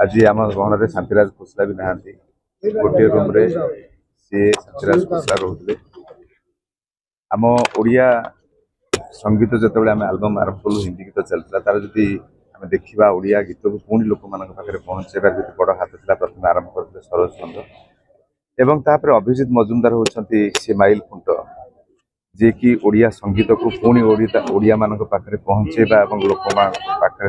आज आम गहन शांतिराज खोसला भी नहांती गोटे रूम रे सी शांतिराज खोसला रोते आम ओडिया संगीत जो आम एल्बम आरंभ कलु हिंदी गीत चलता तार जदि आम देखा ओडिया गीत को पुणी लोक मान पाखे पहुँचार जो बड़ हाथ था प्रथम आरंभ करते सरोज चंद्र एवं तापर अभिजित मजुमदार होती सी माइल खुंट जे कि ओडिया संगीत को पुणी ओडिया मान पाखे पहुँचेबा और लोक पाखे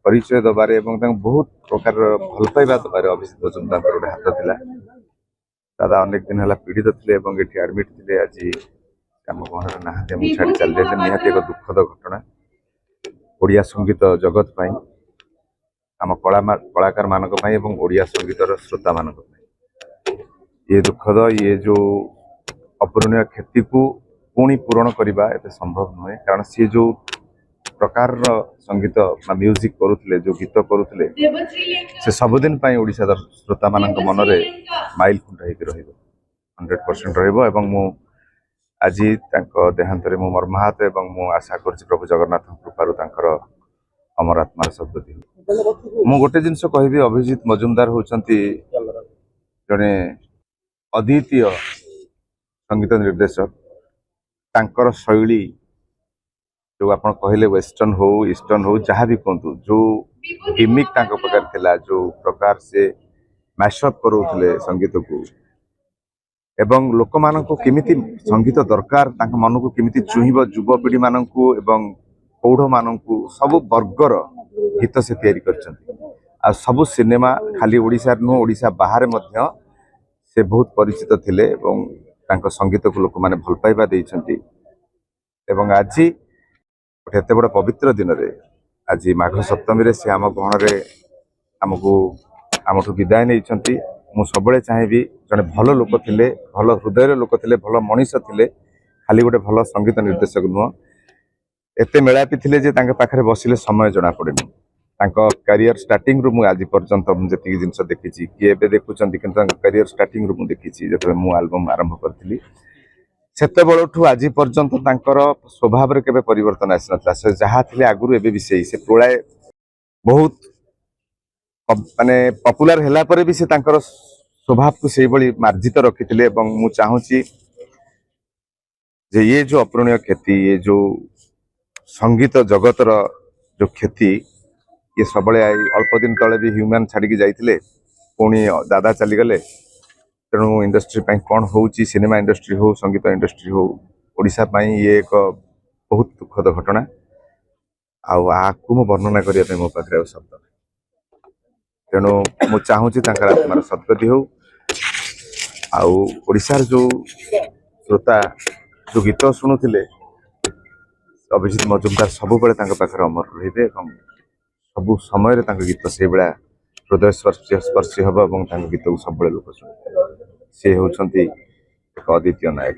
परिचय दबारे बहुत प्रकार भल पाइबा दबारे अभिजित मजुमदार गोटे हाथ था दादा अनेक दिन है पीड़ित थे ये आडमिट थे आज आम घर ना छाड़ी चल जाते निहाती एक दुखद घटना ओडिया संगीत जगत पाई आम कलाकार मानक पाई एवं ओडिया संगीतर श्रोता मानक पाई ये दुखद ये जो अपूरणीय क्षति को पुणी पूरण करने एत संभव नुहे कारण सी जो प्रकार संगीत म्यूजिक करुले जो गीत करुले से सबुदिन ओडिशा श्रोता मान मनरे माइल खुंट हो 100% रु आज देहांत मु मर्माहत एवं मु आशा कर प्रभु जगन्नाथ कृपार अमर आत्मार सद्गति मु गोटे जिनस कहि अभिजित मजुमदार होती जड़े अद्वितीय संगीत निर्देशक तांकर शैली जो आप कहले वेस्टर्न हो ईस्टर्न हो जहाँ भी कहतु जो गिमिक प्रकार थिला जो प्रकार से मैशअप करोले संगीत को एवं लोक मान को केमिति संगीत दरकार मन को केमिति चुहिब युवपीढ़ी मान को एवं पौढ़ मान को सब वर्गर गीत से तैयारी कर सब सिनेमा खाली ओडिशा नुह ओडिशा बाहर मध्य से बहुत परिचित थिले एवं तांको संगीत को लोक माने भल पाइबा देइछंती एवं आज एत बड़ पवित्र दिन रे आज माघ सप्तमी रे से आम गहन आमको आमठू विदाय नहीं मु सब चाहिए जड़े भल लोक थे भल हृदय लोक थे भल मनीष थे खाली गोटे भल संगीत निर्देशक नुह एत मेलापी थे पाखे बसिले समय जना पड़े करियर स्टार्टिंग रु आज पर्यंत जी जिन देखी किए देखुं कि करियर स्टार्टिंग रु देखी जो मु एल्बम आरंभ करी सेते बड़ठू आज पर्यंत स्वभाव रे केबे परिवर्तन आसी नथला से जहाँ थे आगुरी एबे भी से प्रलय बहुत माने पॉपुलर हैला परे भी से तांकर स्वभाव को से बड़ी मार्जित रखिथिले एवं मु चाहूची जे ये जो अपूरणीय क्षति ये जो संगीत जगतर जो क्षति ये सब अल्प दिन तले भी ह्यूमन छाड़ी जाइथिले पुणी दादा चली गले तेणु इंडस्ट्री कौन हो सिनेमा इंडस्ट्री हो संगीत इंडस्ट्री हो ओडिशा ये एक बहुत दुखद घटना आपको मु वर्णना करने मो पाखे शब्द तेणु मु चाहूँगी आत्मार सद्गति हो आशार जो श्रोता जो गीत शुणुले अभिजित मजुमदार सब पाखे अमर रे सब समय गीत से भाया हृदय स्पर्शी हम और गीत को सब लोक शुणे सी होती एक अद्वितीय नायक।